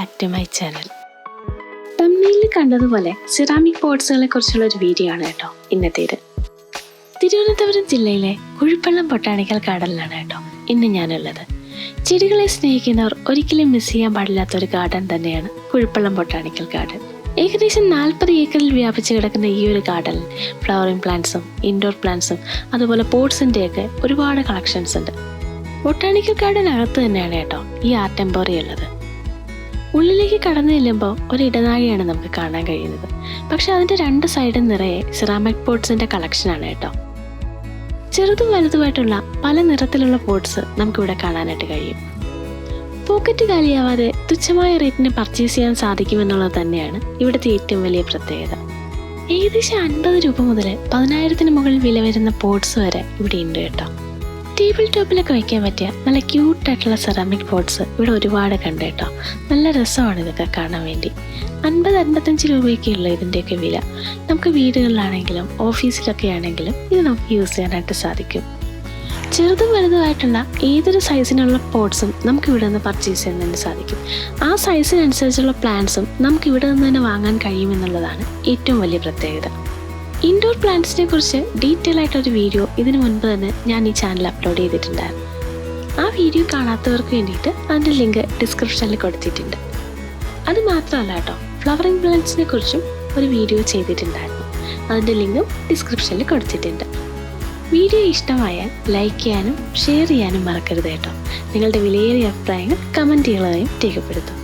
Back to my channel. തമ്മിലിൽ കണ്ടതുപോലെ ceramic പോട്ട്സുകളെ കുറിച്ചുള്ള ഒരു വീഡിയോ ആണ് കേട്ടോ ഇന്നത്തേത്. തിരുവനന്തപുരം ജില്ലയിലെ കുഴിപ്പള്ളം ബൊട്ടാണിക്കൽ ഗാർഡനിലാണ് കേട്ടോ ഇന്ന് ഞാനുള്ളത്. ചെടികളെ സ്നേഹിക്കുന്നവർ ഒരിക്കലും മിസ് ചെയ്യാൻ പാടില്ലാത്ത ഒരു ഗാർഡൻ തന്നെയാണ് കുഴിപ്പള്ളം ബൊട്ടാണിക്കൽ ഗാർഡൻ. ഏകദേശം 40 ഏക്കറിൽ വ്യാപിച്ച് കിടക്കുന്ന ഈ ഒരു ഗാർഡനിൽ ഫ്ലവറിംഗ് പ്ലാന്റ്സും ഇൻഡോർ പ്ലാന്റ്സും അതുപോലെ പോട്ട്സിൻ്റെയൊക്കെ ഒരുപാട് കളക്ഷൻസ് ഉണ്ട്. ബൊട്ടാണിക്കൽ ഗാർഡൻ അകത്ത് തന്നെയാണ് കേട്ടോ ഈ ആർട്ട് ടെമ്പോറി ഉള്ളത്. ഉള്ളിലേക്ക് കടന്നു ചെല്ലുമ്പോൾ ഒരു ഇടനാഴിയാണ് നമുക്ക് കാണാൻ കഴിയുന്നത്. പക്ഷെ അതിൻ്റെ 2 സൈഡും നിറയെ സിറാമിക് പോട്ട്സിൻ്റെ കളക്ഷനാണ് കേട്ടോ. ചെറുതും വലുതുമായിട്ടുള്ള പല നിറത്തിലുള്ള പോട്ട്സ് നമുക്കിവിടെ കാണാനായിട്ട് കഴിയും. പോക്കറ്റ് കാലിയാവാതെ തുച്ഛമായ റേറ്റിന് പർച്ചേസ് ചെയ്യാൻ സാധിക്കുമെന്നുള്ളത് തന്നെയാണ് ഇവിടുത്തെ ഏറ്റവും വലിയ പ്രത്യേകത. ഏകദേശം 50 രൂപ മുതൽ 10,000-ന് മുകളിൽ വില വരുന്ന പോട്ട്സ് വരെ ഇവിടെ ഉണ്ട് കേട്ടോ. ടേബിൾ ടോപ്പിലൊക്കെ വയ്ക്കാൻ പറ്റിയ നല്ല ക്യൂട്ടായിട്ടുള്ള സെറാമിക് പോട്ട്സ് ഇവിടെ ഒരുപാട് കണ്ട് കേട്ടോ. നല്ല രസമാണ് ഇതൊക്കെ കാണാൻ വേണ്ടി. 50-55 രൂപയൊക്കെ ഉള്ള ഇതിൻ്റെയൊക്കെ വില. നമുക്ക് വീടുകളിലാണെങ്കിലും ഓഫീസിലൊക്കെ ആണെങ്കിലും ഇത് നമുക്ക് യൂസ് ചെയ്യാനായിട്ട് സാധിക്കും. ചെറുതും വലുതുമായിട്ടുള്ള ഏതൊരു സൈസിനുള്ള പോട്ട്സും നമുക്ക് ഇവിടെ നിന്ന് പർച്ചേസ് ചെയ്യാൻ സാധിക്കും. ആ സൈസിനനുസരിച്ചുള്ള പ്ലാന്റ്സും നമുക്ക് ഇവിടെ നിന്ന് തന്നെ വാങ്ങാൻ കഴിയുമെന്നുള്ളതാണ് ഏറ്റവും വലിയ പ്രത്യേകത. ഇൻഡോർ പ്ലാന്റ്സിനെ കുറിച്ച് ഡീറ്റെയിൽ ആയിട്ടൊരു വീഡിയോ ഇതിനു മുൻപ് തന്നെ ഞാൻ ഈ ചാനൽ അപ്ലോഡ് ചെയ്തിട്ടുണ്ടായിരുന്നു. ആ വീഡിയോ കാണാത്തവർക്ക് വേണ്ടിയിട്ട് അതിൻ്റെ ലിങ്ക് ഡിസ്ക്രിപ്ഷനിൽ കൊടുത്തിട്ടുണ്ട്. അത് മാത്രമല്ല കേട്ടോ, ഫ്ലവറിംഗ് പ്ലാന്റ്സിനെ കുറിച്ചും ഒരു വീഡിയോ ചെയ്തിട്ടുണ്ടായിരുന്നു. അതിൻ്റെ ലിങ്കും ഡിസ്ക്രിപ്ഷനിൽ കൊടുത്തിട്ടുണ്ട്. വീഡിയോ ഇഷ്ടമായാൽ ലൈക്ക് ചെയ്യാനും ഷെയർ ചെയ്യാനും മറക്കരുത് കേട്ടോ. നിങ്ങളുടെ വിലയേറിയ അഭിപ്രായങ്ങൾ കമൻറ്റുകളായും രേഖപ്പെടുത്തും.